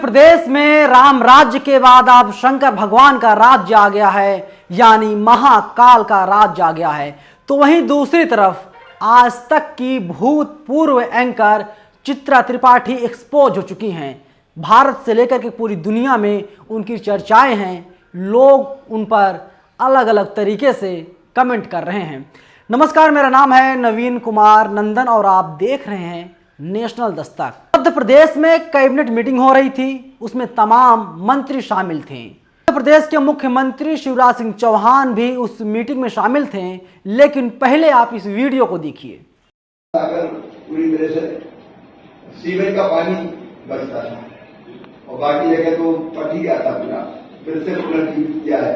प्रदेश में राम राज्य के बाद अब शंकर भगवान का राज्य आ गया है, यानी महाकाल का राज्य आ गया है। तो वहीं दूसरी तरफ आज तक की भूतपूर्व एंकर चित्रा त्रिपाठी एक्सपोज हो चुकी हैं। भारत से लेकर के पूरी दुनिया में उनकी चर्चाएं हैं, लोग उन पर अलग अलग तरीके से कमेंट कर रहे हैं। नमस्कार, मेरा नाम है नवीन कुमार नंदन और आप देख रहे हैं नेशनल दस्तक। मध्य प्रदेश में कैबिनेट मीटिंग हो रही थी, उसमें तमाम मंत्री शामिल थे। मध्य प्रदेश के मुख्यमंत्री शिवराज सिंह चौहान भी उस मीटिंग में शामिल थे। लेकिन पहले आप इस वीडियो को देखिए। पूरी तरह से सीवर का पानी बचता था और बाकी जगह तो फट ही गया था पूरा, फिर से पुनर्जीवित किया है।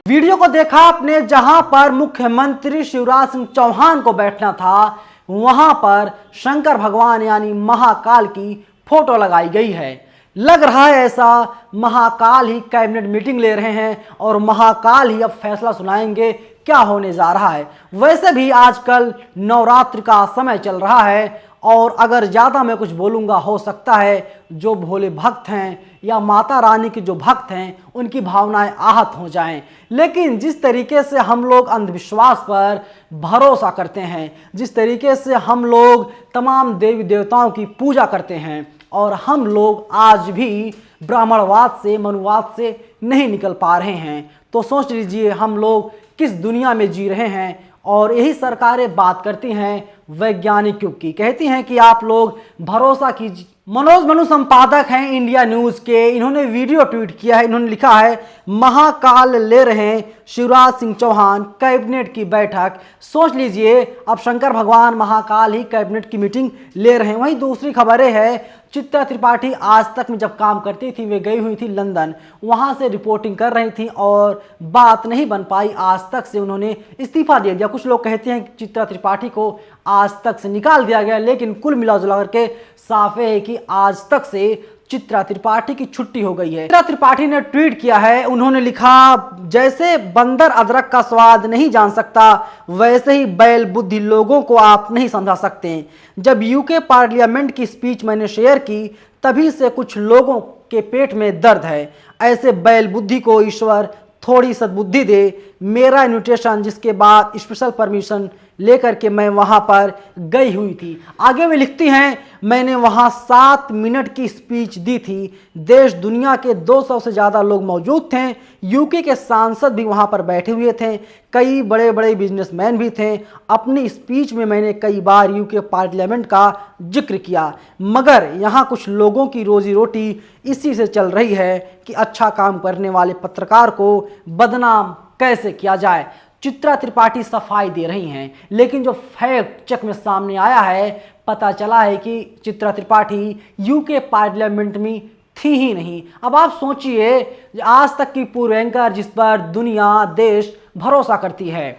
वीडियो को देखा आपने, जहां पर मुख्यमंत्री शिवराज सिंह चौहान को बैठना था वहां पर शंकर भगवान यानी महाकाल की फोटो लगाई गई है। लग रहा है ऐसा महाकाल ही कैबिनेट मीटिंग ले रहे हैं और महाकाल ही अब फैसला सुनाएंगे क्या होने जा रहा है। वैसे भी आजकल नवरात्र का समय चल रहा है और अगर ज़्यादा मैं कुछ बोलूँगा हो सकता है जो भोले भक्त हैं या माता रानी के जो भक्त हैं उनकी भावनाएं आहत हो जाएं। लेकिन जिस तरीके से हम लोग अंधविश्वास पर भरोसा करते हैं, जिस तरीके से हम लोग तमाम देवी देवताओं की पूजा करते हैं और हम लोग आज भी ब्राह्मणवाद से मनुवाद से नहीं निकल पा रहे हैं, तो सोच लीजिए हम लोग किस दुनिया में जी रहे हैं। और यही सरकारें बात करती हैं वैज्ञानिकों की, कहती हैं कि आप लोग भरोसा कीजिए। मनोज मनु संपादक हैं इंडिया न्यूज़ के, इन्होंने वीडियो ट्वीट किया है। इन्होंने लिखा है, महाकाल ले रहे हैं शिवराज सिंह चौहान कैबिनेट की बैठक। सोच लीजिए अब शंकर भगवान महाकाल ही कैबिनेट की मीटिंग ले रहे हैं। वहीं दूसरी खबरें हैं, चित्रा त्रिपाठी आज तक में जब काम करती थी वे गई हुई थी लंदन, वहां से रिपोर्टिंग कर रही थी और बात नहीं बन पाई। आज तक से उन्होंने इस्तीफा दे दिया। कुछ लोग कहते हैं कि चित्रा त्रिपाठी को आज तक से निकाल दिया गया, लेकिन कुल मिलाजुला करके साफ है कि आज तक से चित्रा त्रिपाठी की छुट्टी हो गई है। चित्रा त्रिपाठी ने ट्वीट किया है, उन्होंने लिखा, जैसे बंदर अदरक का स्वाद नहीं जान सकता वैसे ही बैल बुद्धि लोगों को आप नहीं समझा सकते। जब यूके पार्लियामेंट की स्पीच मैंने शेयर की तभी से कुछ लोगों के पेट में दर्द है। ऐसे बैल बुद्धि को ईश्वर थोड़ी सद्बुद्धि दे। मेरा इन्विटेशन जिसके बाद स्पेशल परमिशन लेकर के मैं वहां पर गई हुई थी। आगे वे लिखती हैं, मैंने वहां 7 मिनट की स्पीच दी थी। देश दुनिया के 200 से ज़्यादा लोग मौजूद थे। यूके के सांसद भी वहां पर बैठे हुए थे, कई बड़े बड़े बिजनेसमैन भी थे। अपनी स्पीच में मैंने कई बार यूके पार्लियामेंट का जिक्र किया, मगर यहाँ कुछ लोगों की रोजी रोटी इसी से चल रही है कि अच्छा काम करने वाले पत्रकार को बदनाम कैसे किया जाए। चित्रा त्रिपाठी सफाई दे रही हैं, लेकिन जो फैक्ट चेक में सामने आया है, पता चला है कि चित्रा त्रिपाठी यूके पार्लियामेंट में थी ही नहीं। अब आप सोचिए, आज तक की पूर्व एंकर जिस पर दुनिया देश भरोसा करती है,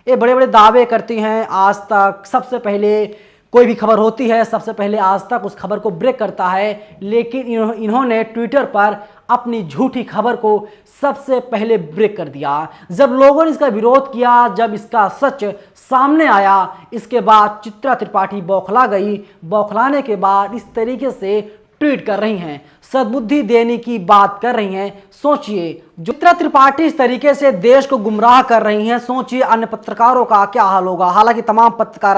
ये बड़े बड़े दावे करती हैं। आज तक सबसे पहले कोई भी खबर होती है, सबसे पहले आज तक उस खबर को ब्रेक करता है, लेकिन इन्होंने ट्विटर पर अपनी झूठी खबर को सबसे पहले ब्रेक कर दिया। जब लोगों ने इसका विरोध किया, जब इसका सच सामने आया, इसके बाद चित्रा त्रिपाठी बौखला गई। बौखलाने के बाद इस तरीके से ट्वीट कर रही हैं, सद्बुद्धि देने की बात कर रही हैं। सोचिए, चित्रा त्रिपाठी इस तरीके से देश को गुमराह कर रही हैं, सोचिए अन्य पत्रकारों का क्या हाल होगा। हालांकि तमाम पत्रकार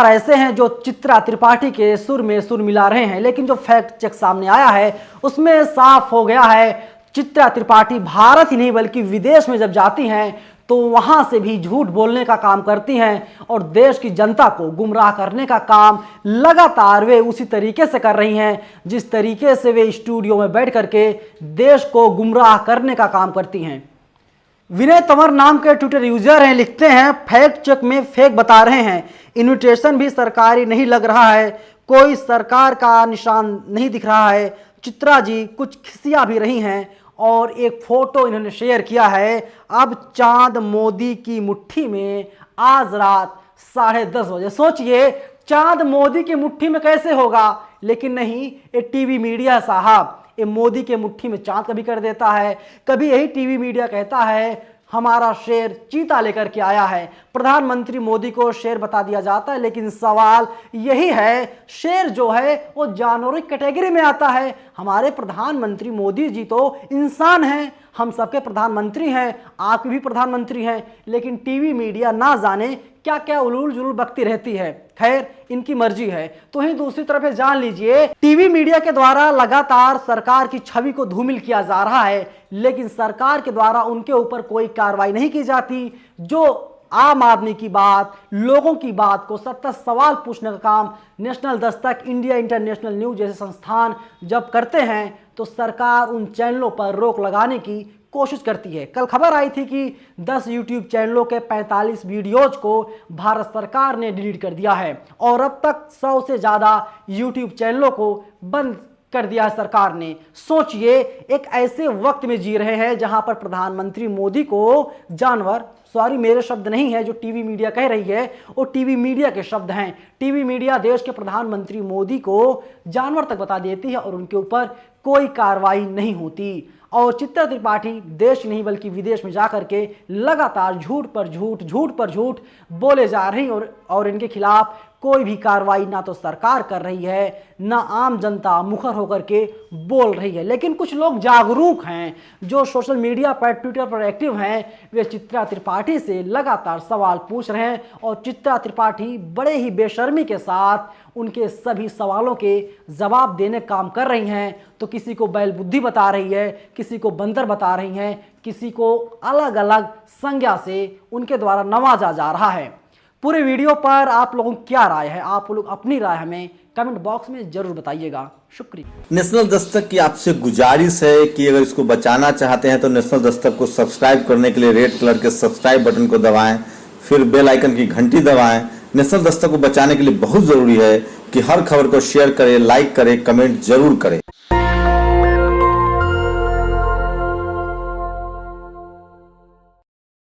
ऐसे हैं जो चित्रा त्रिपाठी के सुर में सुर मिला रहे हैं, लेकिन जो फैक्ट चेक सामने आया है उसमें साफ हो गया है, चित्रा त्रिपाठी भारत ही नहीं बल्कि विदेश में जब जाती हैं तो वहां से भी झूठ बोलने का काम करती हैं और देश की जनता को गुमराह करने का काम लगातार वे उसी तरीके से कर रही हैं जिस तरीके से वे स्टूडियो में बैठ करके देश को गुमराह करने का काम करती हैं। विनय तंवर नाम के ट्विटर यूजर हैं, लिखते हैं, फैक्ट चेक में फेक बता रहे हैं। इन्विटेशन भी सरकारी नहीं लग रहा है, कोई सरकार का निशान नहीं दिख रहा है। चित्रा जी कुछ खिसिया भी रही हैं और एक फोटो इन्होंने शेयर किया है। अब चांद मोदी की मुट्ठी में आज रात 10:30 बजे। सोचिए, चांद मोदी की मुट्ठी में कैसे होगा, लेकिन नहीं, ये टीवी मीडिया साहब ये मोदी के मुट्ठी में चांद कभी कर देता है। कभी यही टीवी मीडिया कहता है हमारा शेर चीता लेकर के आया है। प्रधानमंत्री मोदी को शेर बता दिया जाता है, लेकिन सवाल यही है, शेर जो है वो जानवरों की कैटेगरी में आता है। हमारे प्रधानमंत्री मोदी जी तो इंसान हैं, हम सबके प्रधानमंत्री हैं, आप भी प्रधानमंत्री हैं, लेकिन टीवी मीडिया ना जाने क्या क्या उलूल जुलूल बकती रहती है। खैर, इनकी मर्जी है। तो ही दूसरी तरफ है, जान लीजिए, टीवी मीडिया के द्वारा लगातार सरकार की छवि को धूमिल किया जा रहा है, लेकिन सरकार के द्वारा उनके ऊपर कोई कार्रवाई नहीं की जाती। जो आम आदमी की बात, लोगों की बात को सतत सवाल पूछने का काम national Dastak, India international news जैसे संस्थान जब करते हैं, तो सरकार उन चैनलों पर रोक लगाने की कोशिश करती है। कल खबर आई थी कि 10 यूट्यूब चैनलों के 45 वीडियोज को भारत सरकार ने डिलीट कर दिया है और अब तक 100 से ज़्यादा यूट्यूब चैनलों को बंद कर दिया है सरकार ने। सोचिए, एक ऐसे वक्त में जी रहे हैं जहां पर प्रधानमंत्री मोदी को जानवर, सॉरी मेरे शब्द नहीं है जो टीवी मीडिया कह रही है, वो टीवी मीडिया के शब्द हैं। टीवी मीडिया देश के प्रधानमंत्री मोदी को जानवर तक बता देती है और उनके ऊपर कोई कार्रवाई नहीं होती। और चित्रा त्रिपाठी देश नहीं बल्कि विदेश में जाकर के लगातार झूठ पर झूठ बोले जा रही और इनके खिलाफ कोई भी कार्रवाई ना तो सरकार कर रही है, ना आम जनता मुखर होकर के बोल रही है। लेकिन कुछ लोग जागरूक हैं, जो सोशल मीडिया पर, ट्विटर पर एक्टिव हैं, वे चित्रा त्रिपाठी से लगातार सवाल पूछ रहे हैं और चित्रा त्रिपाठी बड़े ही बेशर्मी के साथ उनके सभी सवालों के जवाब देने का काम कर रही हैं। तो किसी को बैल बुद्धि बता रही है, किसी को बंदर बता रही हैं, किसी को अलग अलग संज्ञा से उनके द्वारा नवाजा जा रहा है। पूरे वीडियो पर आप लोगों की क्या राय है? आप लोग अपनी राय हमें कमेंट बॉक्स में जरूर बताइएगा। शुक्रिया। नेशनल दस्तक की आपसे गुजारिश है कि अगर इसको बचाना चाहते हैं तो नेशनल दस्तक को सब्सक्राइब करने के लिए रेड कलर के सब्सक्राइब बटन को दबाएं, फिर बेल आइकन की घंटी दबाएं। नेशनल दस्तक को बचाने के लिए बहुत जरूरी है कि हर खबर को शेयर करें, लाइक करें, कमेंट जरूर करें।